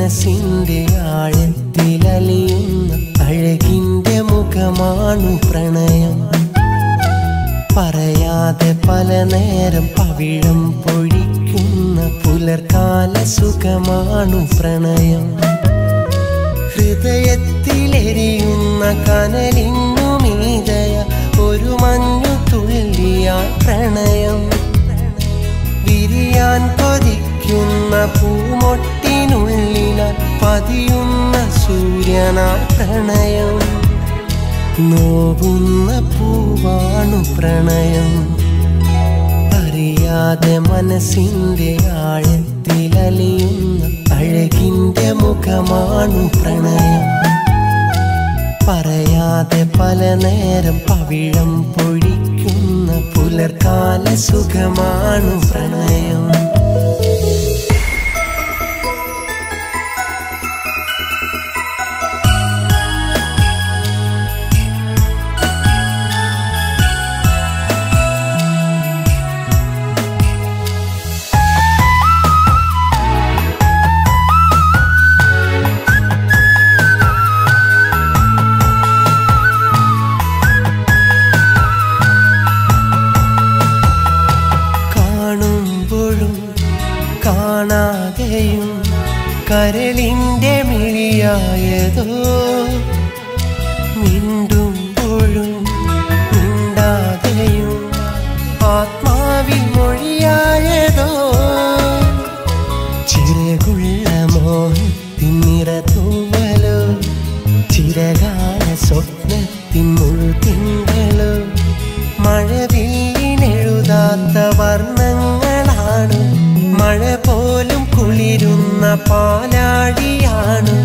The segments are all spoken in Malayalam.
മനസ്സിന്റെ ആഴത്തിലലിയുന്ന അഴകിന്റെ മുഖമാണു പ്രണയം. പറയാതെ പല നേരം പവിഴം പൊഴിക്കുന്ന പുലർക്കാല സുഖമാണു പ്രണയം. ഹൃദയത്തിലെരിയുന്ന കനലിന്നു മീതയ ഒരു മഞ്ഞു തുള്ളിയാൽ പ്രണയം. വിരിയാൻ കൊതിക്കുന്ന പൂമൊട്ടിനുള്ളിനാൽ പതിയുന്ന സൂര്യനാൽ പ്രണയം. നോവുന്ന പൂവാണു പ്രണയം. അറിയാതെ മനസ്സിന്റെ ആഴത്തിലലിയുന്ന അഴകിന്റെ മുഖമാണു പ്രണയം. പറയാതെ പല നേരം പവിഴം പൊഴിക്കുന്ന പുലർക്കാല സുഖമാണു പ്രണയം. കാണാതെയും കരളിന്റെ മിഴിയായതോ, മിണ്ടുമ്പോഴും മിണ്ടാതെയും ആത്മാവിൽ മൊഴിയായതോ. ചിറകുള്ള മോഹത്തിൻ നിറതൂവലോ, ചിരകാല സ്വപ്നത്തിൻ മുഴുതിങ്കളോ, മഴവില്ലെഴുതാത്ത വർണ്ണങ്ങളാണ്. മഴ പോലും കുളിരുന്ന പാലാടിയാണ്.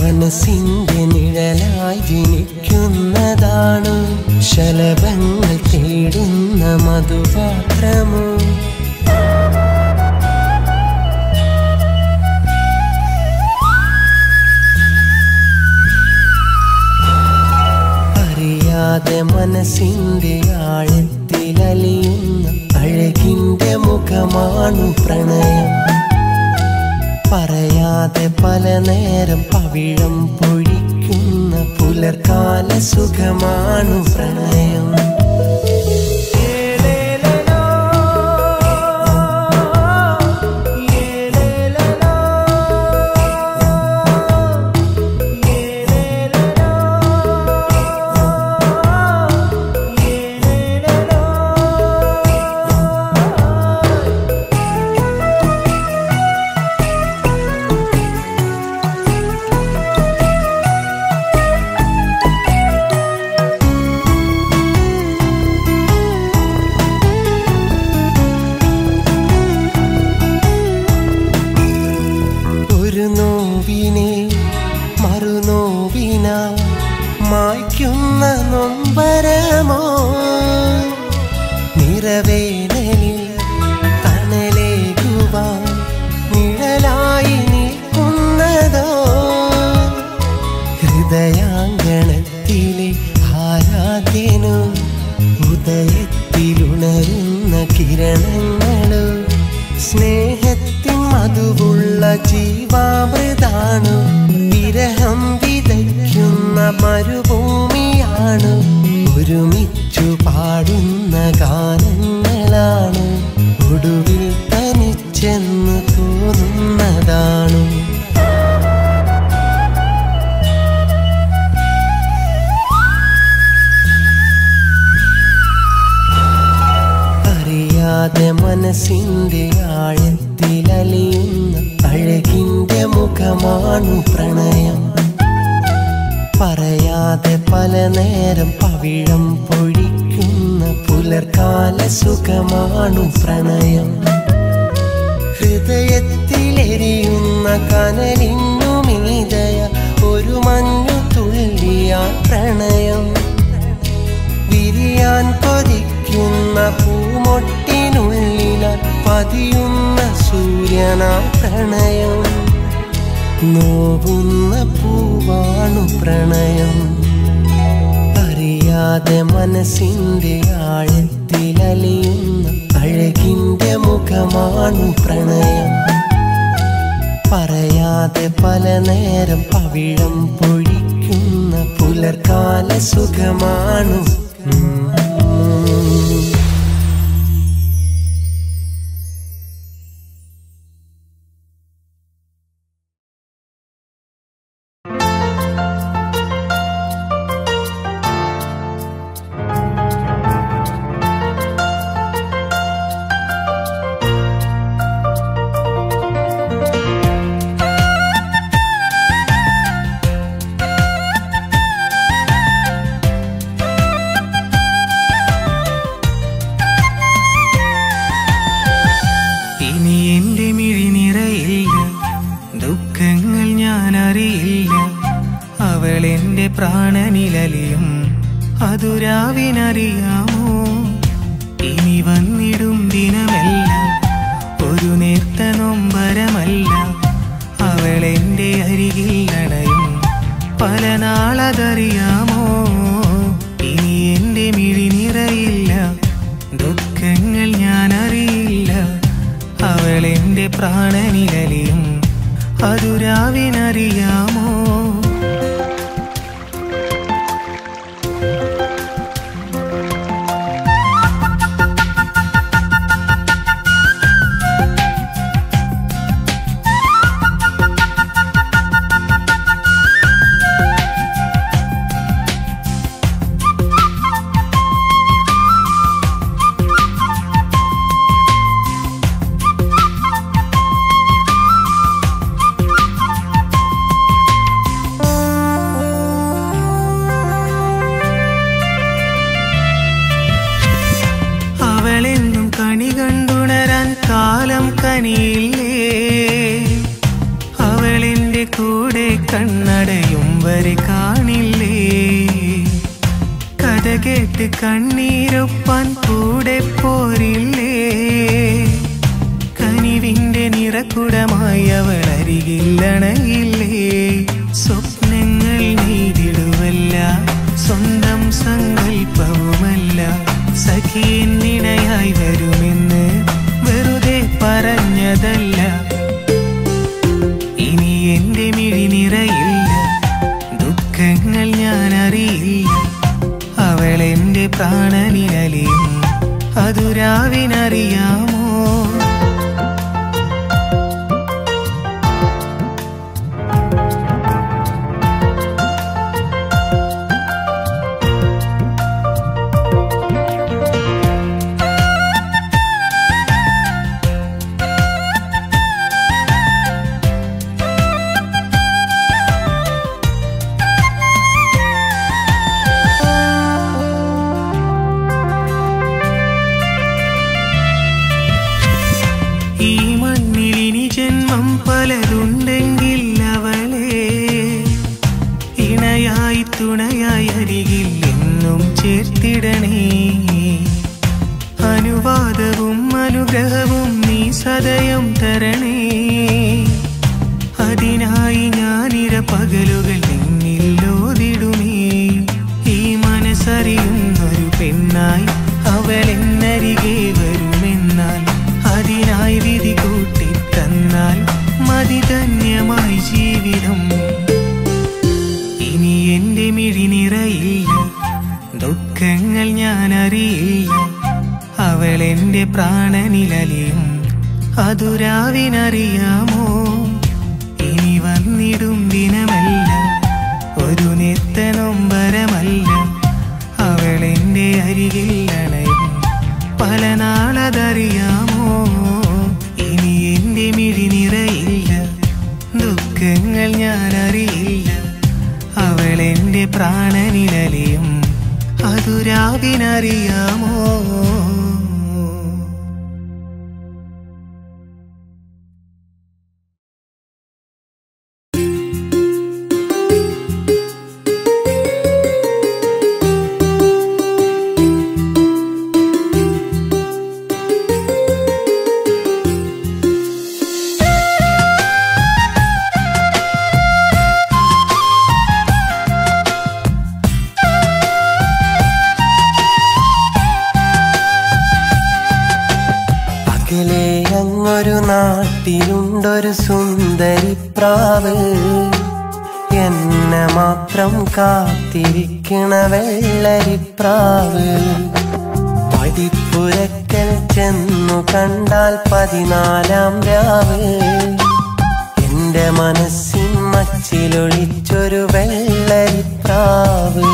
മനസ്സിന്റെ നിഴലായി ജനിക്കുന്നതാണ്. ശലഭങ്ങൾ തേടുന്ന മധുപാത്രമോ. അറിയാതെ മനസ്സിന്റെ ആഴത്തിലലിയുന്ന അഴകിന്റെ മുഖമാണു പ്രണയം. പറയാതെ പല നേരം പവിഴം പൊഴിക്കുന്ന പുലർക്കാല സുഖമാണു പ്രണയം. നോവിനെ മറുനോവിനാ മായ്ക്കുന്ന നൊമ്പരമോ. നിറവേനലിൽ തണലേകുവാൻ നിഴലായി നിൽക്കുന്നതോ. ഹൃദയാങ്കണത്തിലെ ആരാധ്യനോ, ഉദയത്തിലുണരുന്ന കിരണങ്ങളോ. സ്നേഹത്തിൻ മധുവുള്ള ജീവാമൃതാണ്. വിരഹം വിതയ്ക്കുന്ന മരുഭൂമിയാണ്. ഒരുമിച്ചു പാടുന്ന ഗാനങ്ങളാണ്. ഒടുവിൽ തനിച്ചെന്ന് തോന്നുന്നതാണ്. അറിയാതെ മനസ്സിന്റെ ആഴത്തിലലിയുന്ന അഴകിന്റെ മുഖമാണു പ്രണയം. പറയാതെ പല നേരം പവിഴം പൊഴിക്കുന്ന പുലർക്കാല സുഖമാണു പ്രണയം. ഹൃദയത്തിലെരിയുന്ന കനലിന്നു മീതയ ഒരു മഞ്ഞു തുള്ളിയാൽ പ്രണയം. വിരിയാൻ കൊതിക്കുന്ന പൂമൊട്ടിനുള്ളിനാൽ പതിയുന്ന സൂര്യനാൽ പ്രണയം. നോവുന്ന പൂവാണു പ്രണയം. അറിയാതെ മനസ്സിന്റെ ആഴത്തിലലിയുന്ന അഴകിന്റെ മുഖമാണു പ്രണയം. പറയാതെ പല നേരം പവിഴം പൊഴിക്കുന്ന പുലർക്കാല സുഖമാണു. പ്രാണനിലലിയും അതുരാവിനറിയാമോ? ഇനി വന്നിടും ദിനമെല്ലാം ഒരു നേർത്ത നൊമ്പരമല്ല. അവളെന്റെ അരികിൽ അണയും പല നാളതറിയാമോ? ഇനി എന്റെ മിഴി നിറയില്ല, ദുഃഖങ്ങൾ ഞാൻ അറിയില്ല. അവളെന്റെ പ്രാണനിലലിയും അതുരാവിനറിയാമോ? അവളെന്നും കണി കണ്ടുണരാൻ കാലം കനിയില്ലേ? അവളെന്റെ കൂടെ കണ്ണടയും വരെ കാണില്ലേ? കഥ കേട്ട് കണ്ണീരൊപ്പാൻ കൂടെ പോരില്ലേ? കനിവിന്റെ നിറക്കുടമായി അവൾ അരികില്ലണയില്ലേ? സ്വപ്നങ്ങൾ നെയ്തിടുവല്ല, സ്വന്തം സങ്കൽപ്പവുമല്ല. സഖിയെന്നിണയായി വരുമെന്ന് വെറുതെ പറഞ്ഞതല്ല. ഇനി എന്റെ മിഴി നിറയില്ല, ദുഃഖങ്ങൾ ഞാൻ അറിയില്ല. അവളെന്റെ പ്രാണനിലലിയും അതുരാവിനറിയാമോ? ഈ മണ്ണിലിനി ജന്മം പലതുണ്ടെങ്കിൽ അവളെ ഇണയായി തുണയായി അരികിൽ എന്നും ചേർത്തിടണേ. അനുവാദവും അനുഗ്രഹവും നീ സദയം തരണേ. അതിനായി ഞാനിര പകലുകൾ നിന്നിൽ ഓതിടുമേ. ഈ മനസ്സറിയുന്നൊരു പെണ്ണായി അവളെന്നരികെ വരുമെന്നാൽ അതിനായി വിധി കൂട്ടി തന്നാൽ മതി ധന്യമായി ജീവിതം. ഇനി എന്റെ മിഴി നിറയില്ല, ദുഃഖങ്ങൾ ഞാൻ അറിയില്ല. അവളെന്റെ പ്രാണനിലലിയും അതുരാവിനറിയാമോ? ഇനി വന്നിടും ദിനമല്ല ഒരു നേർത്ത നൊമ്പരമല്ല. അവളെന്റെ അരികിൽ അണയും പല നാളതറിയാമോ? ഇനി എന്റെ മിഴി നിറയില്ല, ദുഃഖങ്ങൾ ഞാൻ അറിയില്ല. അവളെന്റെ പ്രാണനിലലിയും അതുരാവിനറിയാമോ? അങ്ങൊരു നാൾ നാട്ടിലുണ്ടൊരു സുന്ദരിപ്രാവ് എന്നെ മാത്രം കാത്തിരിക്കണ വെള്ളരിപ്രാവ് പടിപ്പുരക്കൽ ചെന്നു കണ്ടാൽ 14-ാം രാവ് എന്റെ മനസ്സിൻ മച്ചിലൊളിച്ചൊരു വെള്ളരിപ്രാവ്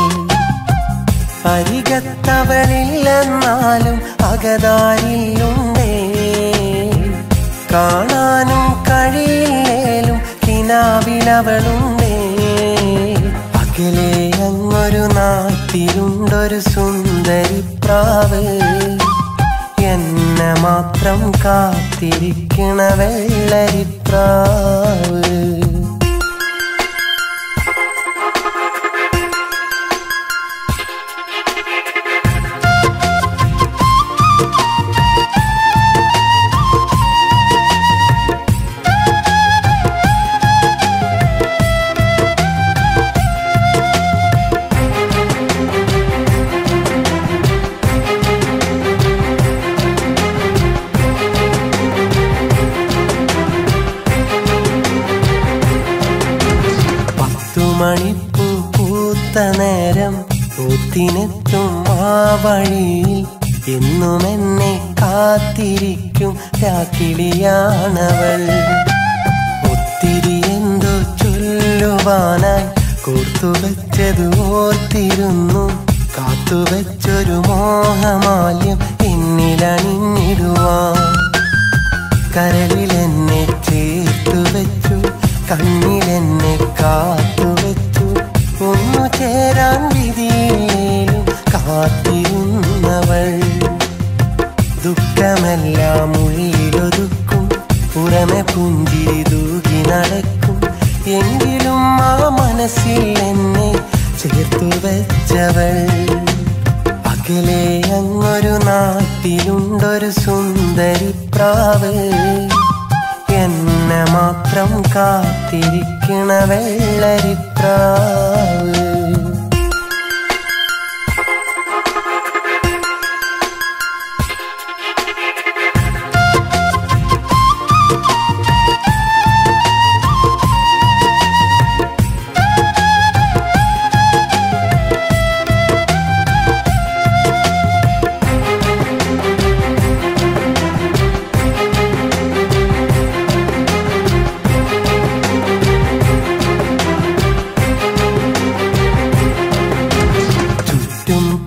അരികത്തവളില്ലെന്നാലും അകതാരിലുണ്ടേ കാണാനും കഴിയില്ലേലും കിനാവിലവളുണ്ടേ അകലെ അങ്ങൊരു നാട്ടിലുണ്ടൊരു സുന്ദരിപ്രാവ് എന്നെ മാത്രം കാത്തിരിക്കണ വെള്ളരിപ്രാവ് മണിപ്പൂ പൂത്ത നേരം പൂത്തിനെത്തും ആ വഴിയിൽ എന്നും എന്നെ കാത്തിരിക്കും രാക്കിളിയാണവൾ ഒത്തിരി എന്തോ ചൊല്ലുവാനായി കോർത്തുവെച്ചത് ഓർത്തിരുന്നു കാത്തുവെച്ചൊരു മോഹമാല്യം എന്നിലണിഞ്ഞിടുവാൻ കരളിലെന്നെ ചേർത്തുവെച്ചു കണ്ണിലെന്നെ കാത്തുവെച്ചു ഒന്നു ചേരാൻ വിധിയിലും കാത്തിരുന്നവൾ ദുഃഖമെല്ലാം ഉള്ളിലൊതുക്കും പുറമെ പുഞ്ചിരി തൂകി നടക്കും എങ്കിലും ആ മനസ്സിൽ എന്നെ ചേർത്തു വെച്ചവൾ അകലെ അങ്ങൊരു നാട്ടിലുണ്ടൊരു സുന്ദരിപ്രാവ് എന്നെ മാത്രം കാത്തിരിക്കണ വെള്ളരിപ്രാവ്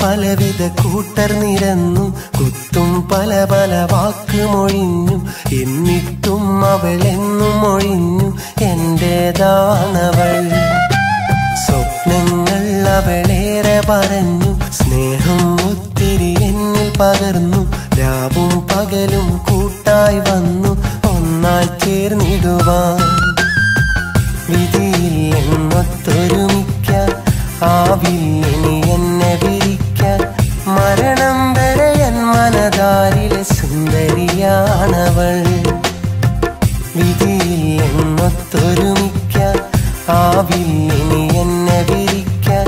പലവിധ കൂട്ടർ നിരന്നു കുത്തും പല പല വാക്കുമൊഴിഞ്ഞു എന്നിട്ടും അവളെന്നും ഒഴിഞ്ഞു എന്റേതാണവൾ സ്വപ്നങ്ങൾ അവളേറെ പറഞ്ഞു സ്നേഹം ഒത്തിരി എന്നിൽ പകർന്നു രാവും പകലും കൂട്ടായി വന്നു ഒന്നായി ചേർന്നിടുവാൻ വിധിയിൽ എന്നൊത്തൊരുമിക്കാൻ ആവില്ലിനി എന്നെ വിരിക്കാൻ മരണം വരെ എൻ മനതാരിലെ സുന്ദരിയാണവൾ വിധിയിൽ എന്നൊത്തൊരുമിക്കാൻ ആവില്ലിനി എന്നെ വിരിക്കാൻ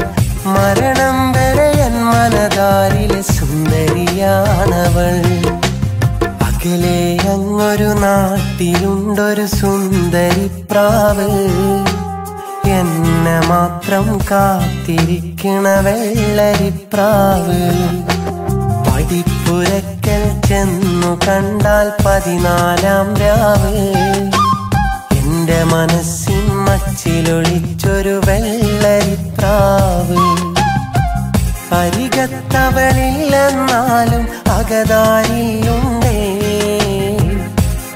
മരണം വരെ എൻ മനതാരിലെ സുന്ദരിയാണവൾ അകലെ അങ്ങൊരു നാട്ടിലുണ്ടൊരു സുന്ദരിപ്രാവ് എന്നെ മാത്രം കാത്തിരിക്കണ വെള്ളരിപ്രാവ് പടിപ്പുരക്കൽ ചെന്നു കണ്ടാൽ 14-ാം രാവ് എന്റെ മനസ്സിൻ മച്ചിലൊളിച്ചൊരു വെള്ളരിപ്രാവ് അരികത്തവളില്ലെന്നാലും അകതാരിലുണ്ടേ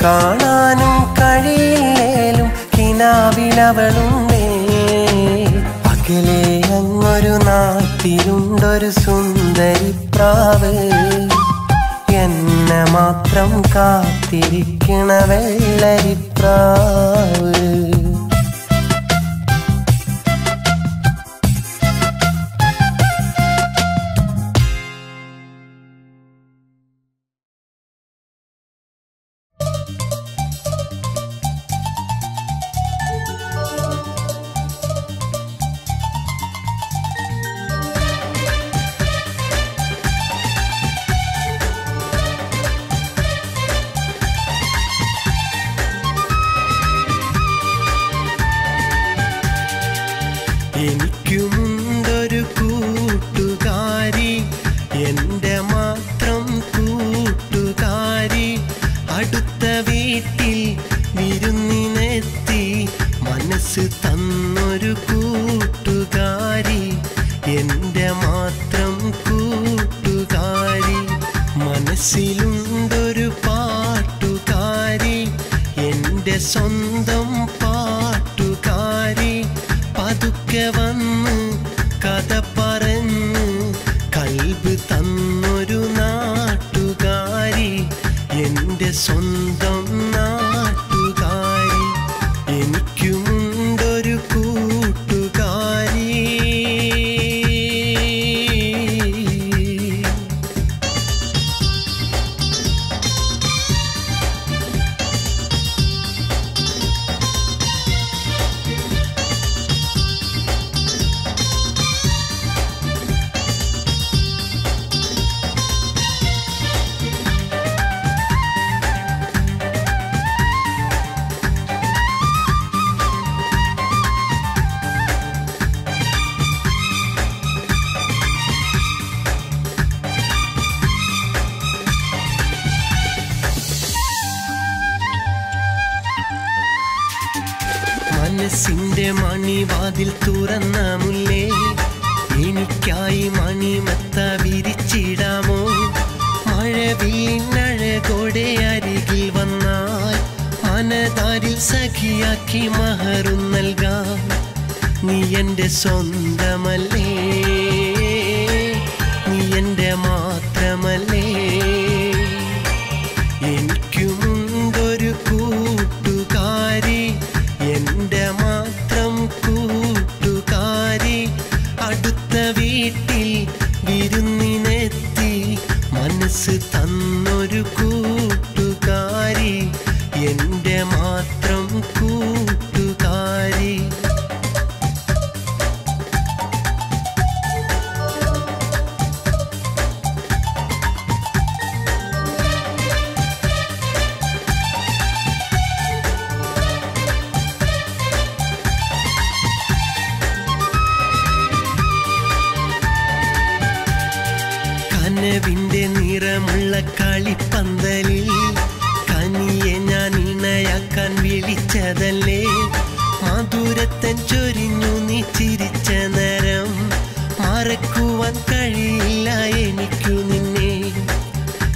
കാണാനും കഴിയില്ലേലും കിനാവിലവളുണ്ടേ അകലെ അങ്ങൊരു നാട്ടിലുണ്ടൊരു സുന്ദരിപ്രാവ് എന്നെ മാത്രം കാത്തിരിക്കണ വെള്ളരിപ്രാവ് എൻ്റെ മാത്രം കൂട്ടുകാരി. മനസ്സിലുണ്ടൊരു പാട്ടുകാരി, എൻ്റെ സ്വന്തം പാട്ടുകാരി. പതുക്കെ വന്ന് കഥ പറഞ്ഞ് കൽബ് തന്നൊരു നാട്ടുകാരി, എൻ്റെ സ്വന്തം നാട്ടുകാരി. എനിക്കുമുണ്ടൊരു കൂട്ടുകാരി. മനസ്സിൻ്റെ മണിവാതിൽ തുറന്ന മുല്ലേ, എനിക്കായി മണിമത്ത വിരിച്ചിടാമോ? മഴവില്ലഴകോടെ അരികിൽ വന്നാൽ മനതാരിൽ സഖിയാക്കി മഹറും നൽകാം. നീ എൻ്റെ സ്വന്തമല്ലേ, നീ എൻ്റെ മാത്രമല്ലേ. എനിക്കുമുണ്ടൊരു കൂട്ടുകാരി, എൻ്റെ മാത്രം കൂട്ടുകാരി. അടുത്ത വീട്ടിൽ വിരുന്നിനെത്തി മനസ്സ് തന്നൊരു കൂട്ടുകാരി, എൻ്റെ മാത്രം കൂട്ടുകാരി. കനവിൻ്റെ നിറമുള്ള കളിപ്പന്തലിൽ കനിയെ ഞാൻ ഇണയാക്കാൻ വിളിച്ചതല്ലേ. മധുരത്തൻ ചൊരിഞ്ഞു നീ ചിരിച്ച നേരം, മറക്കുവാൻ കഴിയില്ല എനിക്കു നിന്നെ.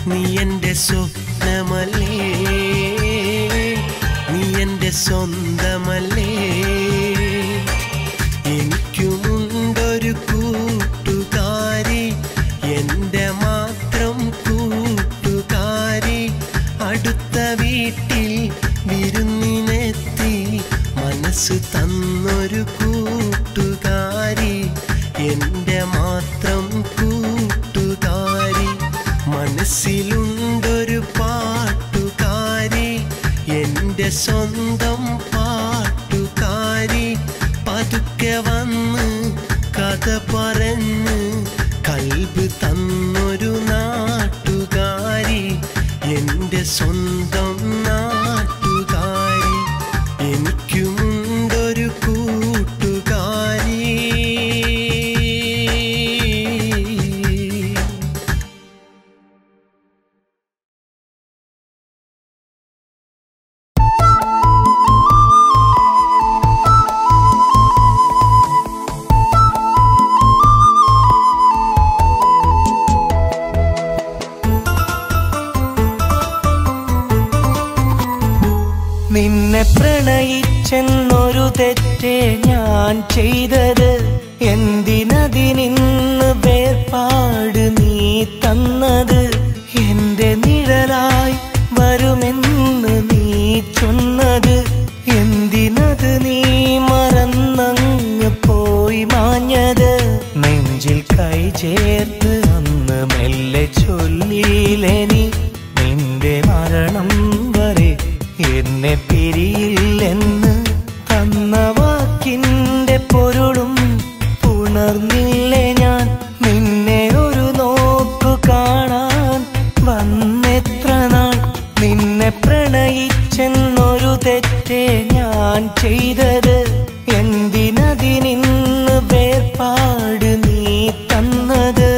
നീ എൻ്റെ സ്വപ്നമല്ലേ, നീ എൻ്റെ സ്വന്തമല്ലേ. എനിക്കുമുണ്ടൊരു കൂട്ടുകാരി, എൻ്റെ മാത്രം കൂട്ടുകാരി. അടുത്ത വീട്ടിൽ വിരുന്നിനെത്തി മനസ്സ് തന്നൊരു കൂട്ടുകാരി, എൻ്റെ മാത്രം കൂട്ടുകാരി. മനസ്സിലുണ്ടൊരു പാട്ടുകാരി, എൻ്റെ സ്വന്തം പാട്ടുകാരി. പതുക്കെ വന്ന് കഥ പറഞ്ഞ് കൽബ് തന്നൊരു നാട്ടുകാരി, എൻ്റെ സ്വന്തം നാട്ടുകാരി. എനിക്കുമുണ്ടൊരു കൂട്ടുകാരി. നിന്നെ പ്രണയിച്ചെന്നൊരു തെറ്റേ ഞാൻ ചെയ്തത്. എന്തിനതിനിന്ന് വേർപാട് നീ തന്നത്? എന്റെ നിഴലായി വരുമെന്ന് നീ ചൊന്നത്. എന്തിനത് നീ മറന്നങ്ങ് പോയി മാഞ്ഞത്? നെഞ്ചിൽ കൈ ചേർത്ത് അന്ന് മെല്ലെ ചൊല്ലിയില്ലേ നീ, നിന്റെ മരണം വരെ എന്നെ പിരിയില്ലെന്ന്. തന്ന വാക്കിന്റെ പൊരുളും പുണർന്നില്ലേ ഞാൻ? നിന്നെ ഒരു നോക്കു കാണാൻ വന്നെത്ര നാൾ. നിന്നെ പ്രണയിച്ചെന്നൊരു തെറ്റേ ഞാൻ ചെയ്തത്. എന്തിനതിനിന്ന് വേർപാട് നീ തന്നത്?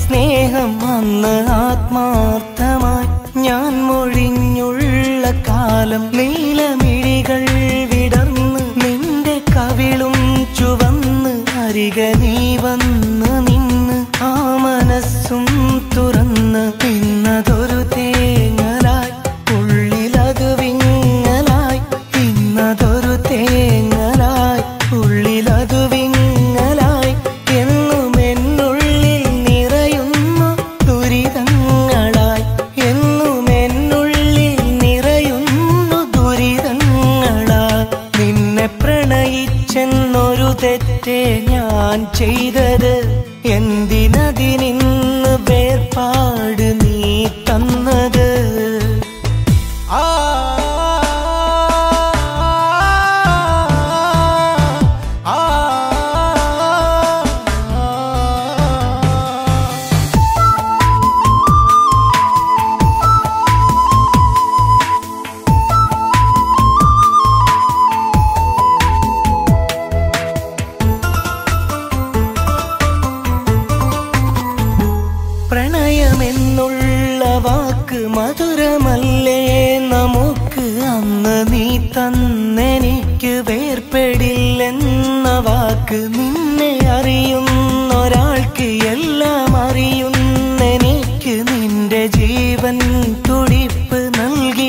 സ്നേഹം അന്ന് ആത്മാർത്ഥമായി ഞാൻ മൊഴിഞ്ഞുള്ള കാലം നീലമിഴികൾ വിടർന്ന് നിന്റെ കവിളും ചുവന്ന് അരികെ നീ വന്ന് നിന്ന് ആ മനസ്സും തുറന്ന് ഇന്നതൊരു തേങ്ങലായി ഉള്ളിലത് വിങ്ങലായി ഇന്നതൊരു തേങ്ങലായി ഉള്ളിലത് വിങ്ങലായി എന്നും എന്നുള്ളിൽ നിറയുന്നു ദുരിതങ്ങളായി എന്നും എന്നുള്ളിൽ നിറയുന്നു ദുരിതങ്ങളായി നിന്നെ പ്രണയിച്ചെന്നൊരു തെറ്റേ ഞാൻ ചെയ്തത് എന്തിനതിനിന്ന് വേർപാട് നീ തന്നത് പ്രണയമെന്നുള്ള വാക്ക് മധുരമല്ലേ നമുക്ക് അന്ന് നീ തന്നെനിക്ക് വേർപെടില്ലെന്ന വാക്ക് നിന്നെ അറിയുന്നൊരാൾക്ക് എല്ലാം അറിയുന്നെനിക്ക് നിന്റെ ജീവൻ തുടിപ്പ് നൽകിടാമെന്നുറപ്പ്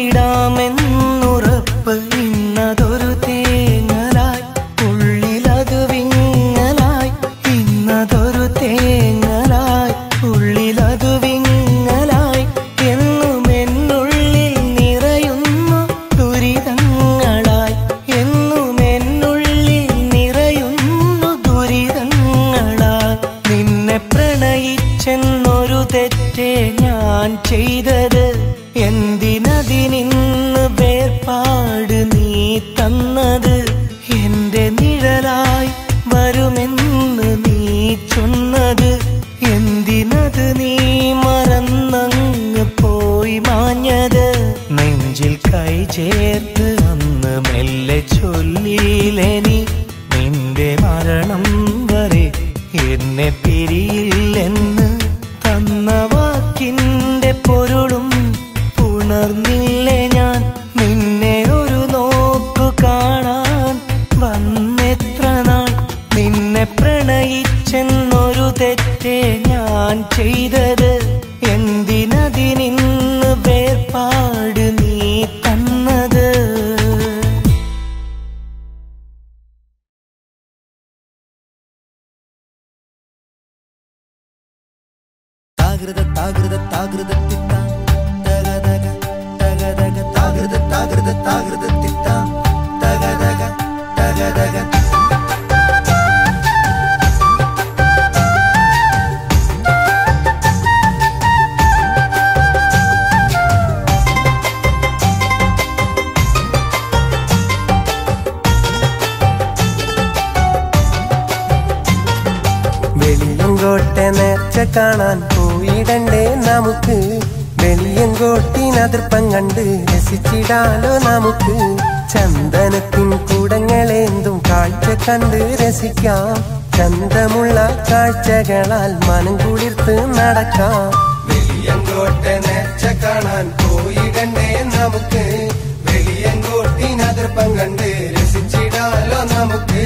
ഇന്നതൊരു തേങ്ങലായി ഉള്ളിലത് വിങ്ങലായി ഇന്നതൊരു തേങ്ങലായി ഉള്ളിലതു വിങ്ങലായി എന്നും എന്നുള്ളിൽ നിറയുന്നു ദുരിതങ്ങളായി എന്നും എന്നുള്ളിൽ നിറയുന്നു ദുരിതങ്ങളായി നിന്നെ പ്രണയിച്ചെന്നൊരു തെറ്റേ ഞാൻ ചെയ്തത് എന്തിനതിനിന്ന് വേർപാട് നീ തന്നത് എന്റെ നിഴലായി വരുമെന്ന് നീ ചൊന്നത് എന്തിനത് നീ മറന്നങ്ങ് പോയി മാഞ്ഞത് നെഞ്ചിൽ കൈ ചേർത്ത് അന്ന് മെല്ലെ ചൊല്ലിയില്ലേ നീ നിന്റെ മരണം വരെ എന്നെ പിരിയില്ലെന്ന് തന്ന വാക്കിന്റെ പൊരുളും പുണർന്നില്ലേ ഞാൻ നിന്നെ ഒരു നോക്കു കാണാൻ വന്നെത്ര നാൾ നിന്നെ പ്രണയിച്ചെന്നൊരു തെറ്റേ ഞാൻ ചെയ്തത് എന്തിനതിനിന്ന് വേർപാട് നീ തന്നത് താകൃത താകൃത താകൃത തിത്ത തഗതഗ തഗതഗ താകൃത താകൃത താകൃത തിത്ത തഗതഗ തഗതഗ വെളിയങ്കോട്ടെ നേർച്ച കാണാൻ പോയിടണ്ടേ നമുക്ക് വെളിയങ്കോട്ടിനതിർപ്പം കണ്ട് രസിച്ചിടാലോ നമുക്ക് ചന്ദനത്തിൻ കൂടങ്ങളേന്തും കാഴ്ച കണ്ട് രസിക്കാം ചന്തമുള്ള കാഴ്ചകളാൽ മനം കുളിർത്ത് നടക്കാം വെളിയങ്കോട്ടെ നേർച്ച കാണാൻ പോയിടണ്ടേ നമുക്ക് വെളിയങ്കോട്ടിനതിർപ്പം കണ്ട് രസിച്ചിടാലോ നമുക്ക്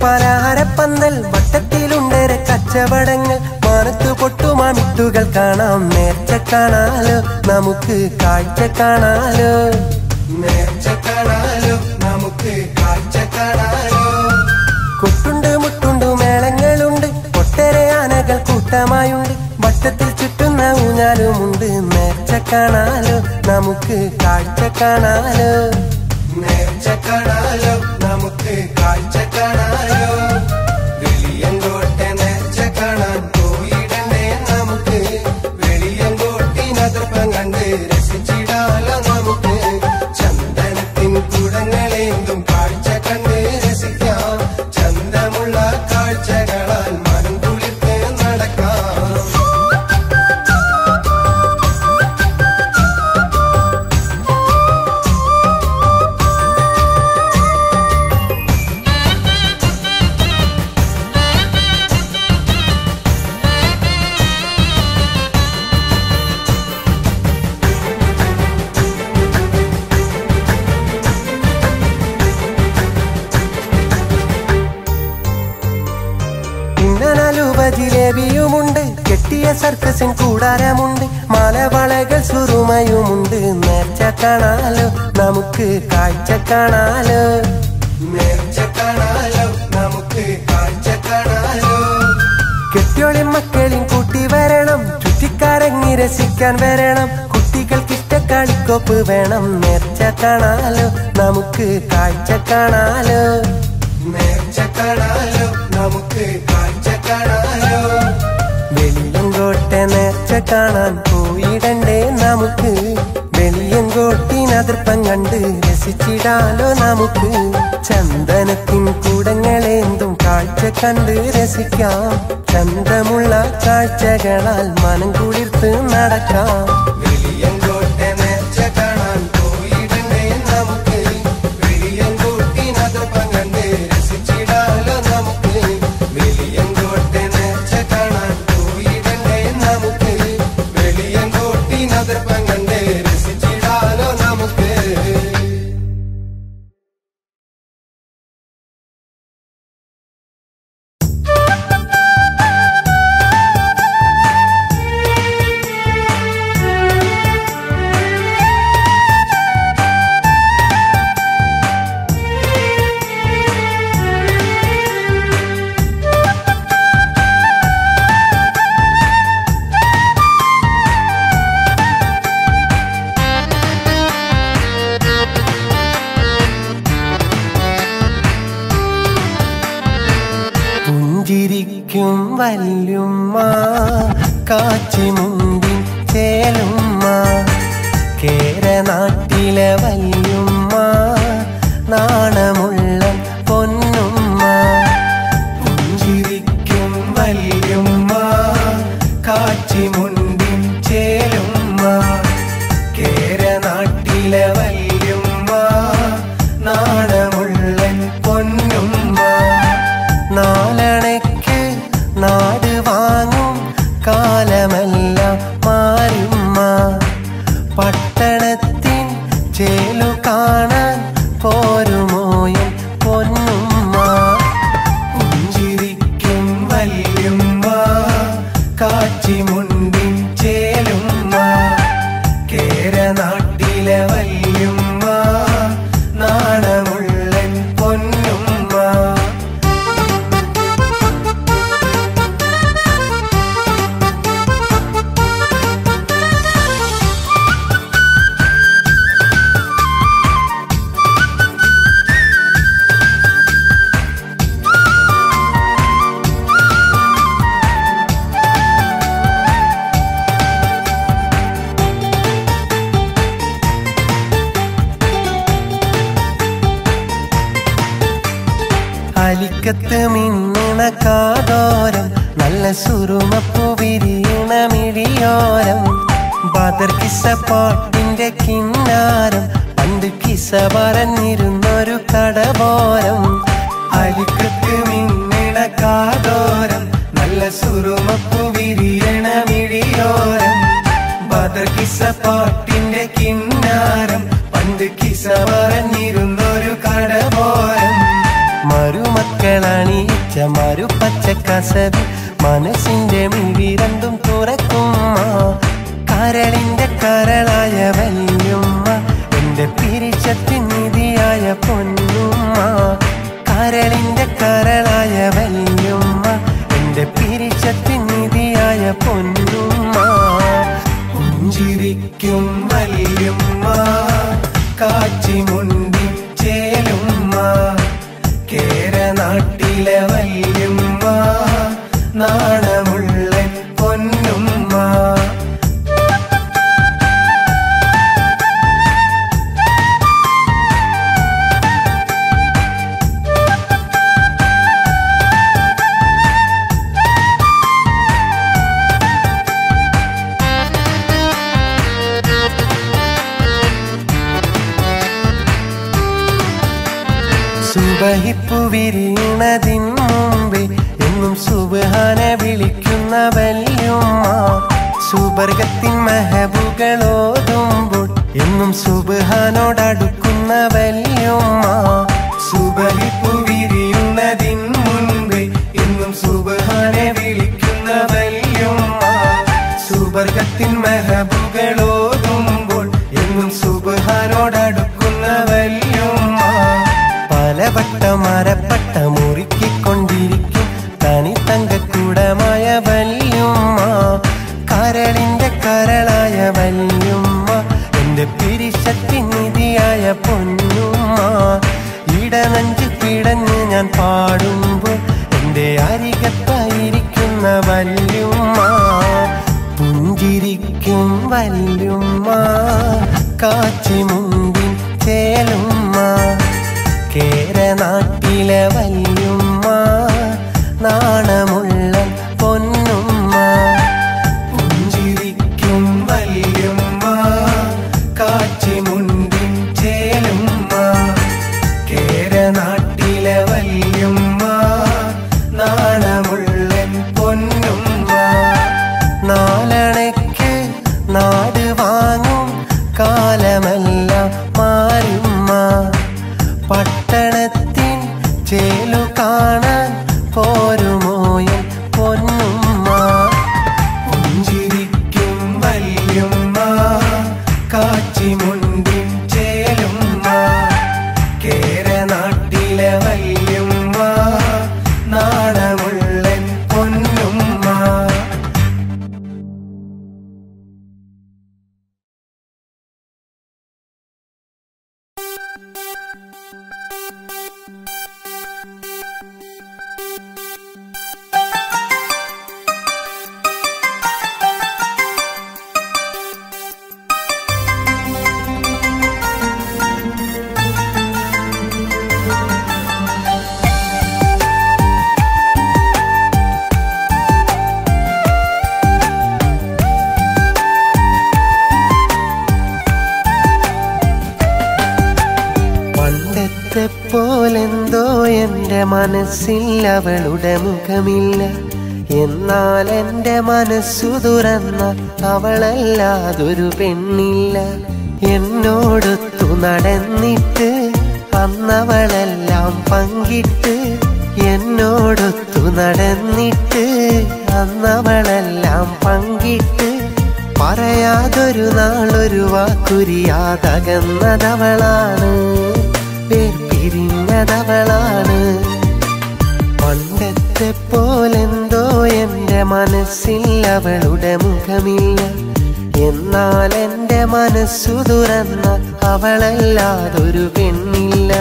പലഹാരപ്പന്തൽ വട്ടത്തിലുണ്ടേറെ കച്ചവടങ്ങൾ മാനത്തു പൊട്ടുമാമിട്ടുകൾ കാണാം നേർച്ച കാണാലോ നമുക്ക് കാഴ്ച കാണാലോ നേർച്ച കാണാലോ നമുക്ക് കാഴ്ച കാണാലോ കൊട്ടുണ്ട് മുട്ടുണ്ട് മേളങ്ങളുണ്ട് ഒട്ടേറെ ആനകൾ കൂട്ടമായുണ്ട് വട്ടത്തിൽ ചുറ്റുന്ന ഊഞ്ഞാലുമുണ്ട് നേർച്ച കാണാലോ നമുക്ക് കാഴ്ച കാണാലോ നേർച്ച കാണാലോ നമുക്ക് കാഴ്ച കാണാലോ വെളിയങ്കോട്ടെ നേർച്ച കാണാൻ പോയിടണ്ടേ നമുക്ക് വെളിയങ്കോട്ടെ നൃത്തം കണ്ട് രസിച്ചിടാലോ നമുക്ക് ചന്ദനത്തിൻ കുടങ്ങളേന്തും കാഴ്ച കണ്ട് രസിക്കാം ചന്തമുള്ള കാഴ്ചകളാൽ മനം കുളിർത്ത് നടക്കാം ജിലേബിയുമുണ്ട് കെട്ടിയ സർക്കസിൻ കൂടാരമുണ്ട് മലവളകൾ സുറുമയുമുണ്ട് നേർച്ച കാണാലോ നമുക്ക് കാഴ്ച കാണാലോ നേർച്ച കാണാലോ നമുക്ക് കാഴ്ച കാണാലോ കെട്ടിയോളി മക്കളിൻ കൂട്ടി വരണം ചുറ്റിക്കറങ്ങി രസിക്കാൻ വരണം കുട്ടികൾക്കിഷ്ട കളിക്കോപ്പ് വേണം നേർച്ച കാണാലോ നമുക്ക് കാഴ്ച കാണാലോ നേർച്ച കാണാലോ നമുക്ക് കാഴ്ച കാണാലോ വെളിയങ്കോട്ടെ നേർച്ച കാണാൻ പോയിടണ്ടേ നമുക്ക് വെളിയങ്കോട്ടിനതിർപ്പം കണ്ട് രസിച്ചിടാലോ നമുക്ക് ചന്ദനത്തിൻ കൂടങ്ങളേന്തും കാഴ്ച കണ്ട് രസിക്കാം ചന്തമുള്ള കാഴ്ചകളാൽ മനം കുളിർത്ത് നടക്കാം വെളിയങ്കോട്ടെ നേർച്ച കാണാൻ പോയിടണ്ടേ നമുക്ക് വെളിയങ്കോട്ടിനതിർപ്പം കണ്ട് രസിച്ചിടാലോ നമുക്ക് വെളിയങ്കോട്ടെ നേർച്ച കാണാൻ പോയിടണ്ടേ നമുക്ക് വെളിയങ്കോട്ടിനതിർപ്പം കണ്ട് രസിച്ചിടാലോ നമുക്ക് പുഞ്ചിരിക്കും വല്യുമ്മ കാച്ചിമുണ്ടിൻ ചേലുമ്മ കേരനാട്ടിലെ വല്യുമ്മ നാണമുള്ള പൊന്നുമ്മ പുഞ്ചിരിക്കും വല്യുമ്മ കാച്ചിമുണ്ടിൻ ചേലുമ്മ കേരനാട്ടിലെ വല്യുമ്മ നാണമുള്ള പൊന്നുമ്മ നാലണയ്ക്ക് നാട് വാങ്ങും കാലമെല്ലാം മാറുമ്മ പട്ടണത്തിൻ ചേലു കാണാൻ പോരുമോയും പൊന്നുമ്മ പുഞ്ചിരിക്കും വല്യുമ്മ കാച്ചിമുണ്ടിൻ ചേലുമ്മ കേരനാട്ടിലെ വല്യുമ്മ നാണമുള്ള പൊന്നുമ്മ അലിക്കത്ത് മിന്നണ കാതോരം നല്ല സുറുമപ്പൂ വിരിയണ മിഴിയോരം ബദർ കിസ്സ പാട്ടിന്റെ കിന്നാരം പണ്ട് കിസ്സ പറഞ്ഞിരുന്നൊരു കടബോരം അലിക്കത്ത് മിന്നണ കാതോരം നല്ല സുറുമപ്പൂ വിരിയണ മിഴിയോരം ബദർ കിസ്സ പാട്ടിന്റെ കിന്നാരം പണ്ട് കിസ്സ പറഞ്ഞിരുന്നൊരു കടബോരം മരുമക്കളണിയിച്ച മരുപച്ച കസവി മനസ്സിന്റെ മിഴി രണ്ടും തുറക്കുമ്മ കരളിന്റെ കരളായ വല്യുമ്മ എന്റെ പിരിച്ചത്തിൻ നിധിയായ പൊന്നുമ്മ കരളിന്റെ കരളായ വല്യുമ്മ എന്റെ പിരിച്ചത്തിൻ നിധിയായ പൊന്നുമ്മ പുഞ്ചിരിക്കും വല്യുമ്മ കാച്ചിമുണ്ടി ചേലുമ്മ കേരനാട്ടിലെ വല്യുമ്മ നാണമുള്ള പൊന്നുമ്മ സുബഹിപ്പു വിരിയണതിൻ മുമ്പേ എന്നും സുബ്ഹാനെ വിളിക്കുന്ന വല്യുമ്മ. സുബർഗത്തിൻ മെഹബുകളോതുമ്പോൾ എന്നും സുബ്ഹാനോടടുക്കുന്ന വല്യുമ്മ. സുബഹിപ്പു വിരിയുന്നതിൻ മുൻപേ എന്നും സുബ്ഹാനെ വിളിക്കുന്ന വല്യുമ്മ. സുബർഗത്തിൻ മെഹബുകളോതുമ്പോൾ എന്നും സുബ്ഹാനോടടുക്കുന്ന വല്യുമ്മ. പലവട്ടം അരപ്പട്ട മുറുക്കിക്കൊണ്ടിരിക്കും തനി തങ്കക്കൂടമായ വല്യുമ്മ. കരളിന്റെ കരളായ വല്യുമ്മ, എന്റെ പിരിശത്തിൻ നിധിയായ പൊന്നുമ്മ. ഇടനെഞ്ച് പിടഞ്ഞ് ഞാൻ പാടുമ്പോൾ എന്റെ അരികത്തായിരിക്കുന്ന വല്യുമ്മ. പുഞ്ചിരിക്കും വല്യുമ്മ, കാച്ചിമുണ്ടിൻ ചേലുമ്മ. കേരനാട്ടിലെ വല്യുമ്മ, നാണമുള്ള പൊന്നുമ്മ. പുഞ്ചിരിക്കും വല്യുമ്മ, കാച്ചിമുണ്ടിൻ ചേലുമ്മ. കേരനാട്ടിലെ വല്യുമ്മ, നാണമുള്ള പൊന്നുമ്മ. നാലണയ്ക്ക് നാട് വാങ്ങും കാലമെല്ലാം മാറുമ്മ. പട്ടണത്തിൻ ചേലു കാണാൻ പോരുമോയൻ പൊന്നുമ്മ. പുഞ്ചിരിക്കും വല്യുമ്മ, കാച്ചിമുണ്ടിൻ ചേലുമ്മ. കേരനാട്ടിലെ വല്യുമ്മ, നാണമുള്ളൻ പൊന്നുമ്മ. പോലെന്തോ എൻ്റെ മനസ്സിൽ അവളുടെ മുഖമില്ല. എന്നാൽ എൻ്റെ മനസ്സു തുറന്ന അവളല്ലാതൊരു പെണ്ണില്ല. എന്നോടൊത്തു നടന്നിട്ട് അന്നവളെല്ലാം പങ്കിട്ട്. എന്നോടൊത്തു നടന്നിട്ട് അന്നവളെല്ലാം പങ്കിട്ട്. പറയാതൊരു നാളൊരു വാക്കുരിയാതകന്നതവളാണ്, പിരിഞ്ഞതവളാണ്. പണ്ടത്തെ പോലെന്തോ എൻ്റെ മനസ്സിൽ അവളുടെ മുഖമില്ല. എന്നാൽ എൻ്റെ മനസ്സു തുറന്ന അവളല്ലാതൊരു പെണ്ണില്ല.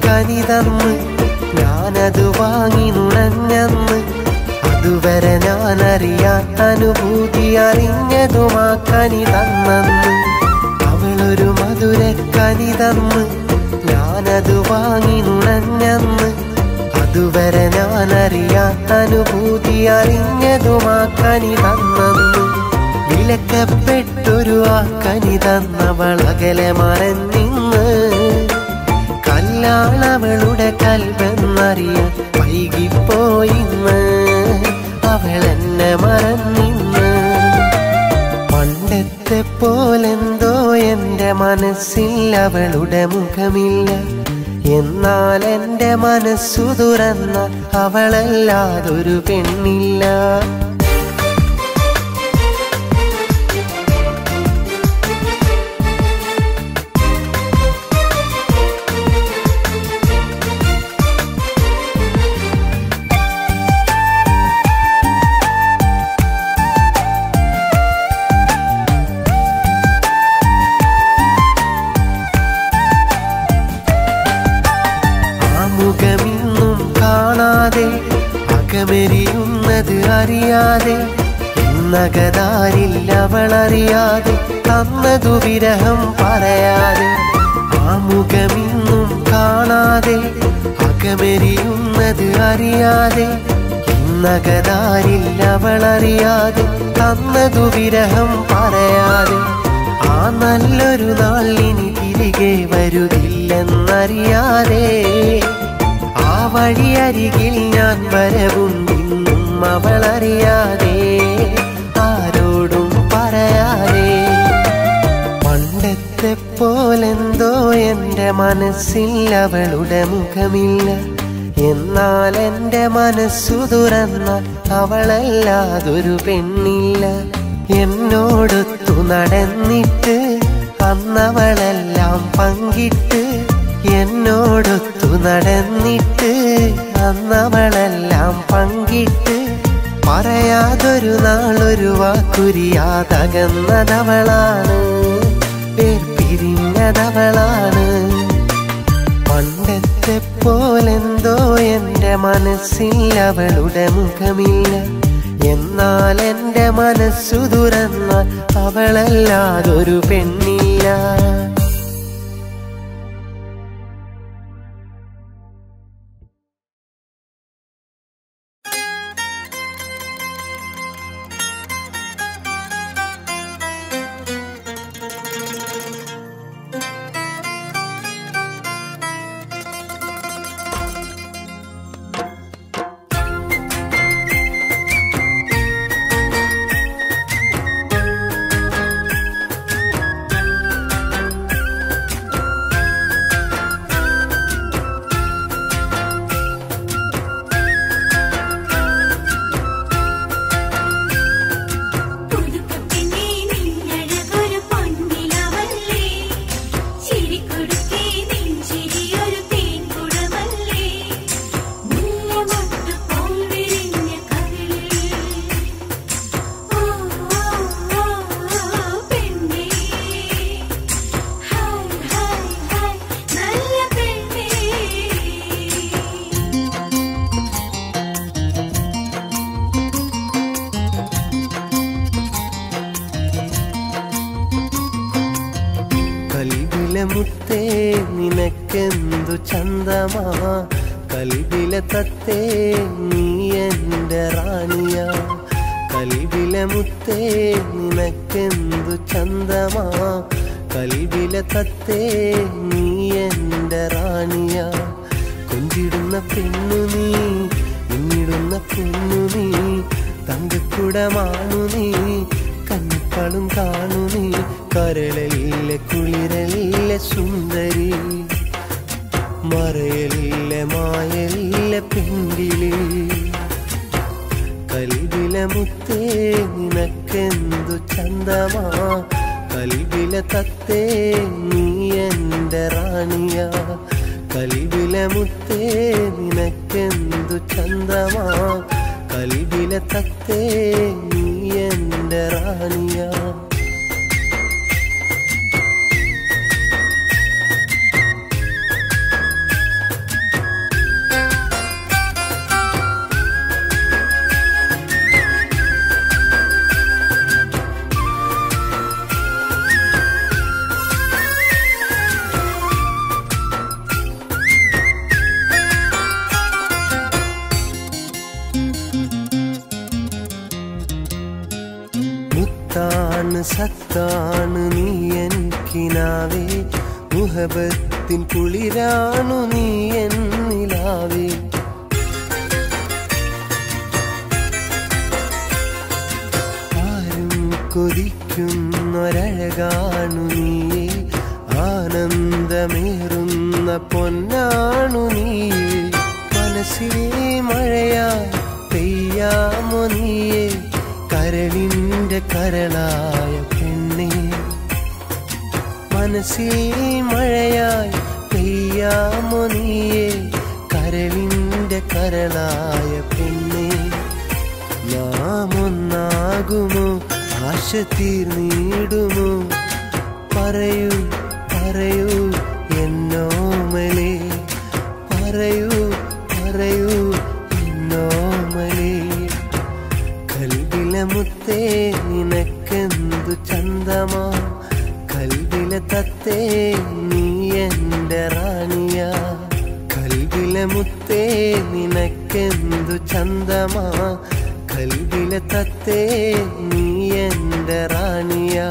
കനി തന്ന് ഞാനത് വാങ്ങി നുണഞ്ഞന്ന്. അതുവരെ ഞാനറിയാത്ത അനുഭൂതി അറിഞ്ഞതുമാ കനി തന്നെന്ന്. അവളൊരു മധുരക്കനി തന്ന് ഞാനത് വാങ്ങി നുണഞ്ഞന്ന്. അതുവരെ ഞാനറിയാത്ത അനുഭൂതി അറിഞ്ഞതുമാ കനി തന്നെന്ന്. വിലക്കപ്പെട്ടൊരു ആ കനി തന്നവളകലെ മറന്നിന്ന്. കല്ലാളവളുടെ കൽബെന്നറിയാൻ വൈകിപ്പോയിന്ന്. അവളെന്നെ മറന്നിന്ന്. പണ്ടത്തെ പോലെന്തോ എൻ്റെ മനസ്സിൽ അവളുടെ മുഖമില്ല. എന്നാൽ എൻ്റെ മനസ്സു തുറന്ന അവളല്ലാതൊരു പെണ്ണില്ല. അകമെരിയുന്നത് അറിയാതെ നഗതാരിൽ അവളറിയാതെ തന്നതു വിരഹം പറയാതെ ആ മുഖമിന്നും കാണാതെ അകമെരിയുന്നത് അറിയാതെ നഗതാരിൽ അവളറിയാതെ തന്നതു വിരഹം പറയാതെ ആ നല്ലൊരു നാൾ ഇനി തിരികെ വരുകില്ലെന്നറിയാതെ ആ വഴിയരികിൽ ഞാൻ വരവുണ്ടിന്നും അവളറിയാതെ ആരോടും പറയാതെ പണ്ടത്തെ പോലെന്തോ എൻ്റെ മനസ്സിൽ അവളുടെ മുഖമില്ല എന്നാൽ എൻ്റെ മനസ്സു തുറന്നാൽ അവളല്ലാതൊരു പെണ്ണില്ല എന്നോടൊത്തു നടന്നിട്ട് അന്നവളെല്ലാം പങ്കിട്ട് എന്നോടൊത്തു നടന്നിട്ട് അന്നവളെല്ലാം പങ്കിട്ട് പറയാതൊരു നാളൊരു വാക്കുരിയാതകന്നതവളാണ് പിരിഞ്ഞതവളാണ് പണ്ടത്തെ പോലെന്തോ എൻ്റെ മനസ്സിൽ അവളുടെ മുഖമില്ല എന്നാൽ എൻ്റെ മനസ്സു തുറന്നാൽ അവളല്ലാതൊരു പെണ്ണില്ല മുത്തേ നിനക്കെന്തു ചന്തമാ കൽബിലെ തത്തേ നീ എൻ്റെ റാണിയാ കൽബിലെ മുത്തേ നിനക്കെന്തു ചന്തമാ കൽബിലെ തത്തേ നീ എൻ്റെ റാണിയാ കൊഞ്ചിടുന്ന പെണ്ണു നീ ഇന്നിടുന്ന പൊന്നു നീ തങ്കക്കുടമാണു നീ കണ്ണിപ്പളും കാണു നീ കരളിലെ കുളിരലിലെ സുന്ദരി മറയലിലെ മായലിലെ പെൺകിളി കൽബിലെ മുത്തേ നിനക്കെന്തു ചന്തമാ കൽബിലെ തത്തേ നീ എൻ്റെ റാണിയാ കൽബിലെ മുത്തേ നിനക്കെന്തു ചന്തമാ കൽബിലെ തത്തേ നീ എൻ്റെ റാണിയാ സത്താണ് നീ എൻ കിനാവേ മുഹബത്തിൻ കുളിരാണു നീ എൻ നിലാവേ ആരും കൊതിക്കുന്നൊരഴകാണു നീയേ ആനന്ദമേറുന്ന പൊന്നാണു നീയേ മനസ്സിലെ മഴയാ പെയ്യാമോ നീയേ കരളിൻ്റെ കരളായ പെണ്ണേ മനസ്സിൽ മഴയായി പെയ്യാമോ നീയേ കരളിൻ്റെ കരളായ പെണ്ണേ നാം ഒന്നാകുമോ ആശ തീർന്നിടുമോ പറയൂ പറയൂ എന്നോമലേ പറയൂ പറയൂ എന്നോമലേ മുത്തേ നിനക്കെന്തു ചന്തമാ കൽവിലെ തത്തേ നീ എൻ്റെ റാണിയാ കൽവിലെ മുത്തേ നിനക്കെന്തു ചന്തമാ കൽവിലെ തത്തേ നീ എൻ്റെ റാണിയാ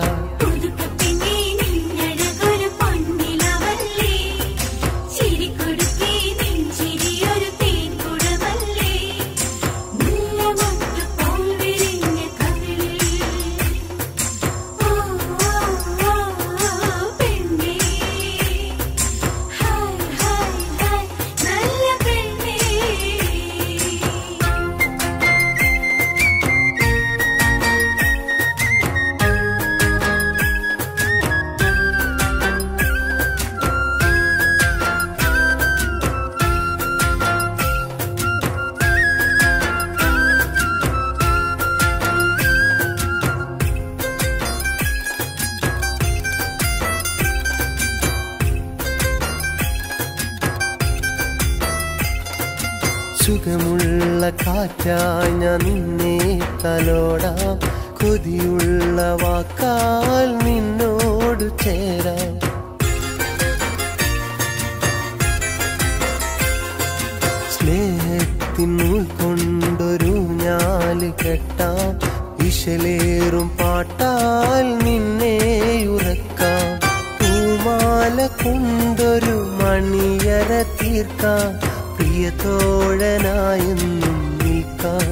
സുഖമുള്ള കാറ്റായി ഞാൻ നിന്നെ തലോടാം കൊതിയുള്ള വാക്കാൽ നിന്നോട് ചേരാം സ്നേഹത്തിനുൾ കൊണ്ടൊരു ഞാല് കെട്ടാം ഇശലേറും പാട്ടാൽ നിന്നെ ഉറക്കാം പൂമാല കൊണ്ടൊരു മണിയറ തീർക്കാം പ്രിയതോഴനായെന്നും നിൽക്കാം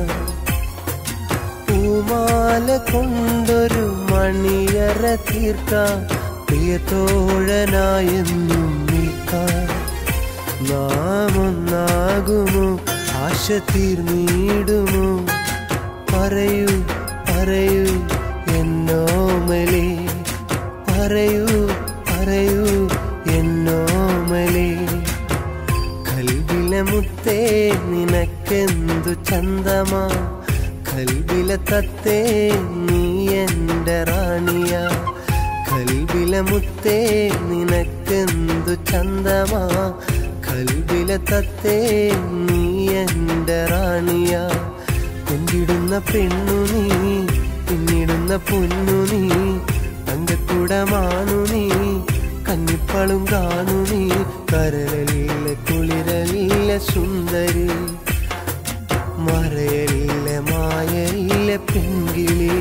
പൂമാല കൊണ്ടൊരു മണിയറ തീർക്കാം പ്രിയതോഴനായെന്നും നിൽക്കാം നാം ഒന്നാകുമോ ആശ തീർന്നിടുമോ പറയൂ പറയൂ എന്നോമലേ പറയൂ പറയൂ എന്നോമലേ കൽവിലെ മുത്തേ നിനക്കെന്തു ചന്തമാ കൽവിലെ തത്തേ നീ എൻ്റെ റാണിയാ കൽവിലെ മുത്തേ നിനക്കെന്തു ചന്തമാ കൽവിലെ തത്തേ നീ എൻ്റെ റാണിയാ കൊണ്ടിടുന്ന പെണ്ണു നീ പിന്നിടുന്ന പൊന്നു നീ തങ്കക്കുടമാണു നീ കന്നിപ്പളും കാണു നീ കരളിലെ കുളിരലിലെ സുന്ദരി മറയലിലെ മായലിലെ പെൺകിളി